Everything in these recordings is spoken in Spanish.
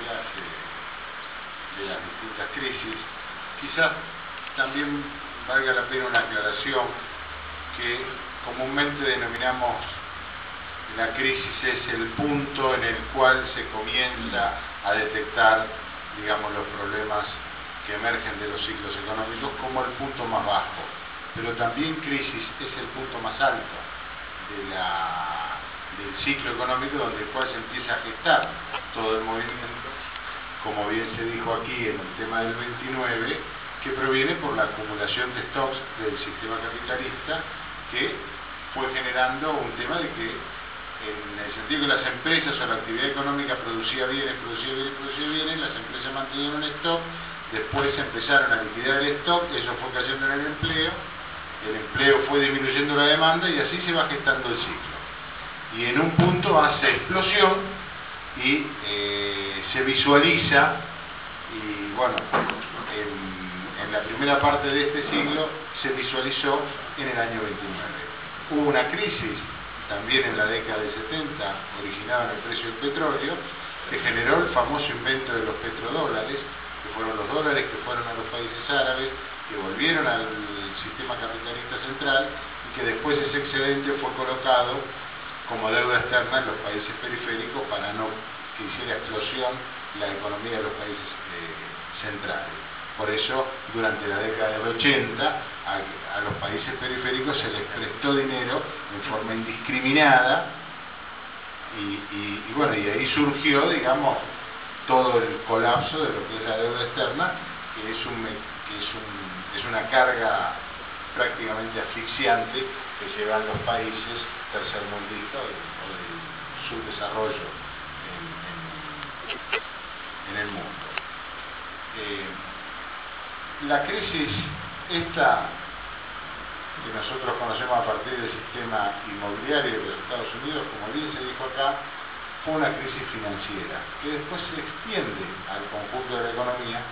viaje de las distintas crisis. Quizás también valga la pena una aclaración que comúnmente denominamos la crisis es el punto en el cual se comienza a detectar, digamos, los problemas que emergen de los ciclos económicos como el punto más bajo, pero también crisis es el punto más alto del ciclo económico, donde el cual se empieza a gestar todo el movimiento, como bien se dijo aquí en el tema del 29, que proviene por la acumulación de stocks del sistema capitalista, que fue generando un tema de que, en el sentido que las empresas o la actividad económica producía bienes, las empresas mantenían un stock, después empezaron a liquidar el stock, eso fue cayendo en el empleo fue disminuyendo la demanda y así se va gestando el ciclo. Y en un punto hace explosión y se visualiza, y bueno, en la primera parte de este siglo se visualizó en el año 29. Hubo una crisis también en la década de 70, originada en el precio del petróleo, que generó el famoso invento de los petrodólares, que fueron los dólares que fueron a los países árabes, que volvieron al sistema capitalista central y que después ese excedente fue colocado como deuda externa en los países periféricos para no que hiciera explosión la economía de los países centrales. Por eso, durante la década del 80, a los países periféricos se les prestó dinero en forma indiscriminada y bueno, y ahí surgió, digamos, todo el colapso de lo que es la deuda externa, que es una carga prácticamente asfixiante que llevan los países tercermundistas o del subdesarrollo en el mundo. La crisis esta que nosotros conocemos a partir del sistema inmobiliario de los Estados Unidos, como bien se dijo acá, fue una crisis financiera que después se extiende al conjunto de la economía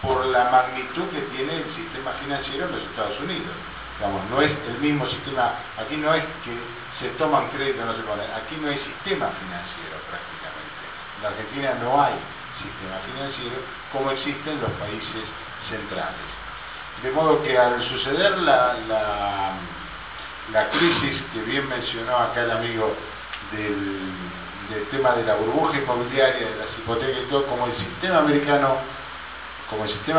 por la magnitud que tiene el sistema financiero en los Estados Unidos. Digamos, no es el mismo sistema, aquí no es que se toman créditos, no se ponen, aquí no hay sistema financiero prácticamente. En la Argentina no hay sistema financiero como existe en los países centrales. De modo que al suceder la crisis que bien mencionó acá el amigo del tema de la burbuja inmobiliaria, de las hipotecas y todo, como el sistema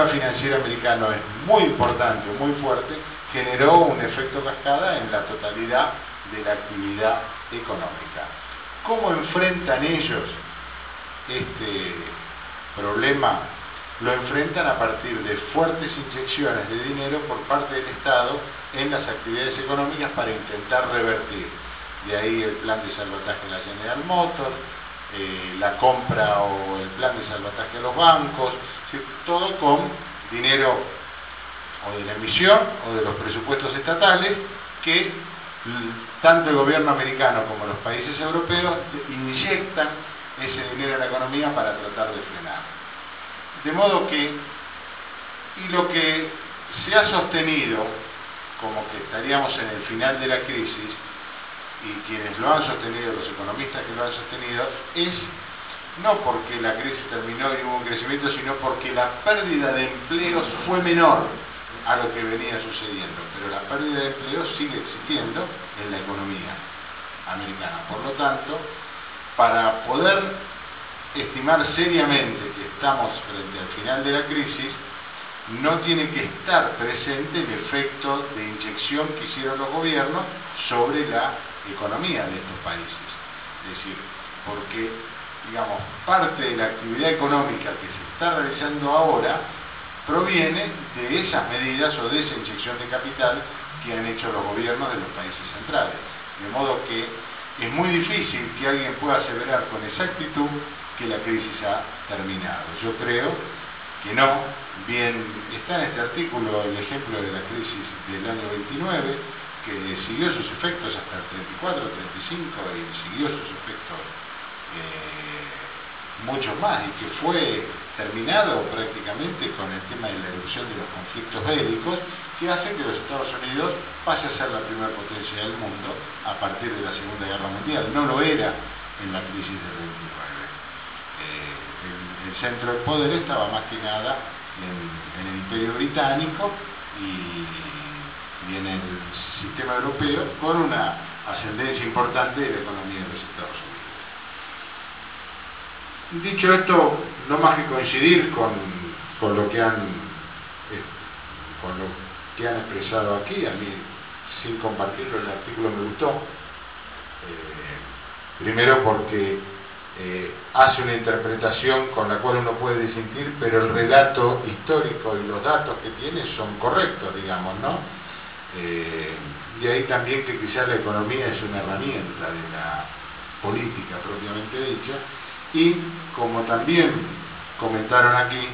financiero americano es muy importante, muy fuerte, generó un efecto cascada en la totalidad de la actividad económica. ¿Cómo enfrentan ellos este problema? Lo enfrentan a partir de fuertes inyecciones de dinero por parte del Estado en las actividades económicas para intentar revertir. De ahí el plan de salvataje de la General Motors, la compra o el plan de salvataje a los bancos, todo con dinero o de la emisión o de los presupuestos estatales que tanto el gobierno americano como los países europeos inyectan ese dinero en la economía para tratar de frenar. De modo que, y lo que se ha sostenido, como que estaríamos en el final de la crisis, y quienes lo han sostenido, los economistas que lo han sostenido, es no porque la crisis terminó y hubo un crecimiento, sino porque la pérdida de empleos fue menor a lo que venía sucediendo, pero la pérdida de empleos sigue existiendo en la economía americana. Por lo tanto, para poder estimar seriamente que estamos frente al final de la crisis, no tiene que estar presente el efecto de inyección que hicieron los gobiernos sobre la economía de estos países. Es decir, porque, digamos, parte de la actividad económica que se está realizando ahora proviene de esas medidas o de esa inyección de capital que han hecho los gobiernos de los países centrales. De modo que es muy difícil que alguien pueda aseverar con exactitud que la crisis ha terminado. Yo creo que no. Bien, está en este artículo el ejemplo de la crisis del año 29, que siguió sus efectos hasta el 34, 35 y siguió sus efectos mucho más, y que fue terminado prácticamente con el tema de la erupción de los conflictos bélicos, que hace que los Estados Unidos pase a ser la primera potencia del mundo a partir de la Segunda Guerra Mundial. No lo era en la crisis del 29. El centro del poder estaba más que nada en el Imperio Británico y en el sistema europeo, con una ascendencia importante de la economía de los Estados Unidos. Dicho esto, no más que coincidir con lo que han expresado aquí. A mí, sin compartirlo, el artículo me gustó. Primero porque hace una interpretación con la cual uno puede disentir, pero el relato histórico y los datos que tiene son correctos, digamos, ¿no? Y ahí también que quizás la economía es una herramienta de la política propiamente dicha, y como también comentaron aquí,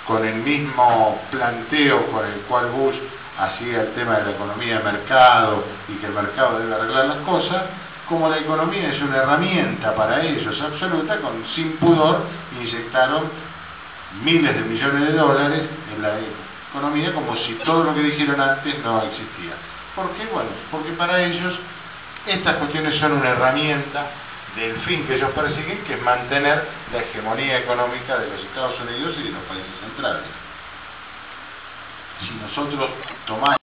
con el mismo planteo con el cual Bush hacía el tema de la economía de mercado y que el mercado debe arreglar las cosas, como la economía es una herramienta para ellos absoluta, sin pudor inyectaron miles de millones de dólares en la economía como si todo lo que dijeron antes no existía. ¿Por qué? Bueno, porque para ellos estas cuestiones son una herramienta del fin que ellos persiguen, que es mantener la hegemonía económica de los Estados Unidos y de los países centrales. Si nosotros tomamos